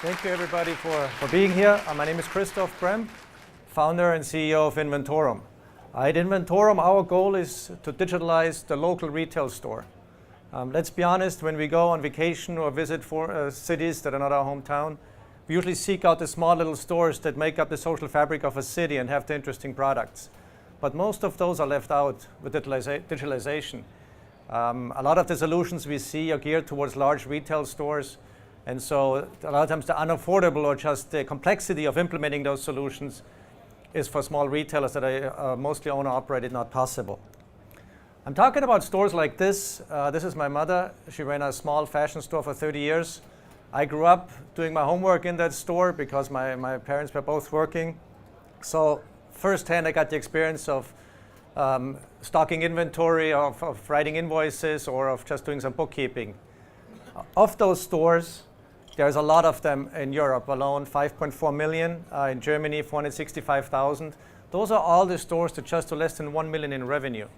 Thank you everybody for being here. My name is Christoph Brem, founder and CEO of Inventorum. At Inventorum, our goal is to digitalize the local retail store. Let's be honest, when we go on vacation or visit cities that are not our hometown, we usually seek out the small little stores that make up the social fabric of a city and have the interesting products. But most of those are left out with digitalization. A lot of the solutions we see are geared towards large retail stores. And so a lot of times the unaffordable or just the complexity of implementing those solutions is for small retailers that are mostly owner-operated not possible. I'm talking about stores like this. This is my mother. She ran a small fashion store for 30 years. I grew up doing my homework in that store because my parents were both working. So firsthand I got the experience of stocking inventory, of writing invoices, or of just doing some bookkeeping. Of those stores, there's a lot of them in Europe alone, 5.4 million, in Germany 465,000. Those are all the stores that just do less than 1 million in revenue.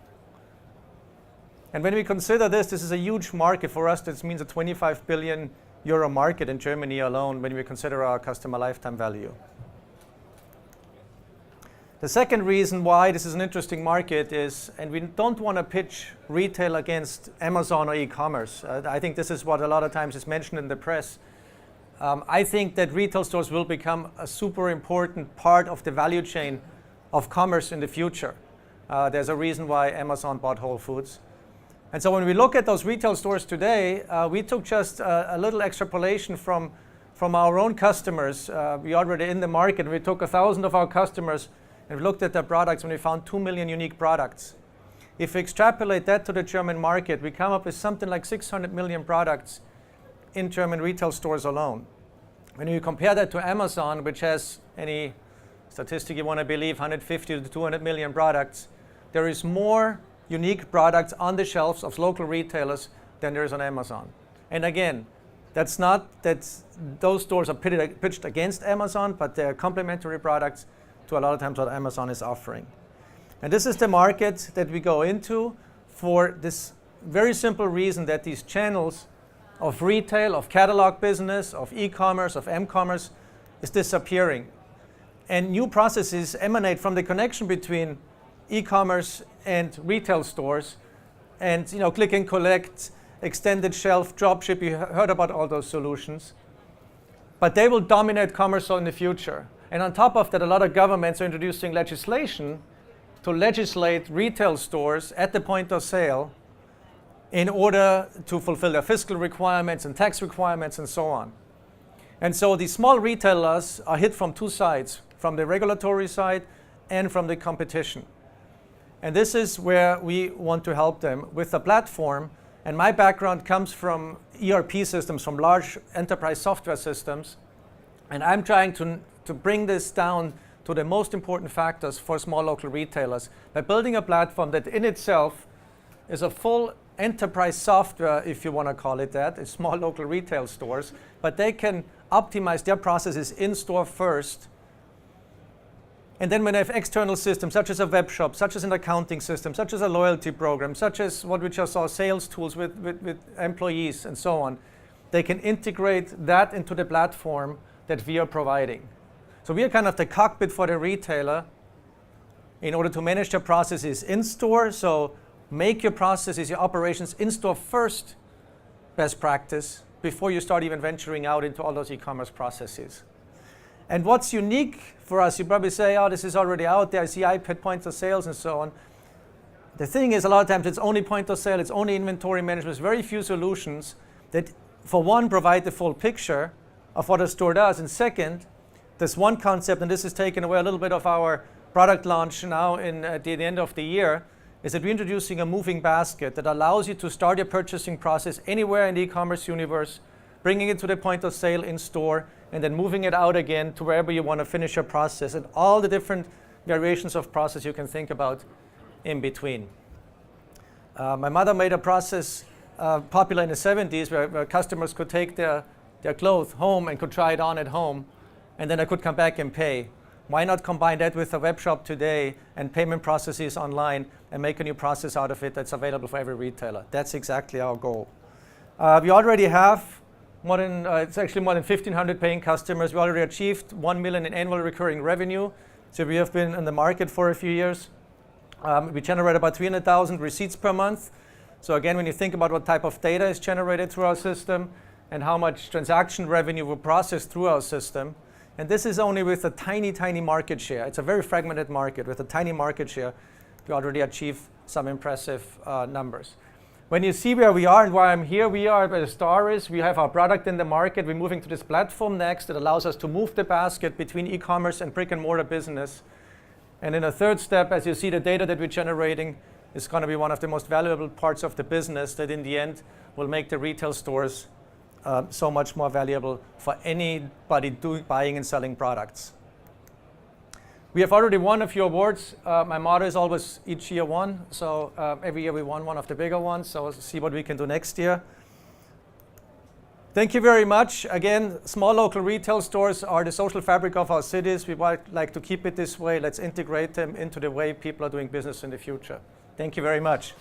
And when we consider this is a huge market for us. This means a 25 billion euro market in Germany alone when we consider our customer lifetime value. The second reason why this is an interesting market is, and we don't want to pitch retail against Amazon or e-commerce. I think this is what a lot of times is mentioned in the press. I think that retail stores will become a super important part of the value chain of commerce in the future. There's a reason why Amazon bought Whole Foods. And so when we look at those retail stores today, we took just a little extrapolation from our own customers. We already in the market. We took 1,000 of our customers and we looked at their products and we found 2 million unique products. If we extrapolate that to the German market, we come up with something like 600 million products in German retail stores alone. When you compare that to Amazon, which has any statistic you want to believe, 150 to 200 million products, there is more unique products on the shelves of local retailers than there is on Amazon. And again, that's not that those stores are pitched against Amazon, but they're complementary products to a lot of times what Amazon is offering. And this is the market that we go into for this very simple reason that these channels of retail, of catalog business, of e-commerce, of m-commerce is disappearing. And new processes emanate from the connection between e-commerce and retail stores and click and collect, extended shelf, dropship. You heard about all those solutions. But they will dominate commerce in the future. And on top of that, a lot of governments are introducing legislation to legislate retail stores at the point of sale in order to fulfill their fiscal requirements and tax requirements and so on. And so these small retailers are hit from two sides, from the regulatory side and from the competition. And this is where we want to help them with the platform. And my background comes from ERP systems, from large enterprise software systems. And I'm trying to bring this down to the most important factors for small local retailers by building a platform that in itself is a full enterprise software, if you want to call it that. It's small local retail stores, but they can optimize their processes in store first. And then when they have external systems, such as a web shop, such as an accounting system, such as a loyalty program, such as what we just saw, sales tools with employees and so on, they can integrate that into the platform that we are providing. So we are kind of the cockpit for the retailer in order to manage their processes in store. So make your processes, your operations in store first, best practice, before you start even venturing out into all those e-commerce processes. And what's unique for us, you probably say, oh, this is already out there. I see iPad points of sales and so on. The thing is, a lot of times it's only point of sale, it's only inventory management. There's very few solutions that, for one, provide the full picture of what a store does. And second, this one concept, and this is taken away a little bit of our product launch now at the end of the year, is that we're introducing a moving basket that allows you to start your purchasing process anywhere in the e-commerce universe, bringing it to the point of sale in store, and then moving it out again to wherever you want to finish your process, and all the different variations of process you can think about in between. My mother made a process popular in the 70s where customers could take their clothes home and could try it on at home, and then I could come back and pay. Why not combine that with a web shop today and payment processes online and make a new process out of it that's available for every retailer? That's exactly our goal. We already have It's actually more than 1,500 paying customers. We already achieved 1 million in annual recurring revenue. So we have been in the market for a few years. We generate about 300,000 receipts per month. So again, when you think about what type of data is generated through our system and how much transaction revenue we process through our system, and this is only with a tiny, tiny market share. It's a very fragmented market. With a tiny market share, we already achieve some impressive numbers. When you see where we are and why I'm here, we are where the star is. We have our product in the market. We're moving to this platform next that allows us to move the basket between e-commerce and brick and mortar business. And in a third step, as you see, the data that we're generating is going to be one of the most valuable parts of the business that in the end will make the retail stores so much more valuable for anybody buying and selling products. We have already won a few awards. My motto is always each year one. So every year we won one of the bigger ones. So we'll see what we can do next year. Thank you very much. Again, small local retail stores are the social fabric of our cities. We would like to keep it this way. Let's integrate them into the way people are doing business in the future. Thank you very much.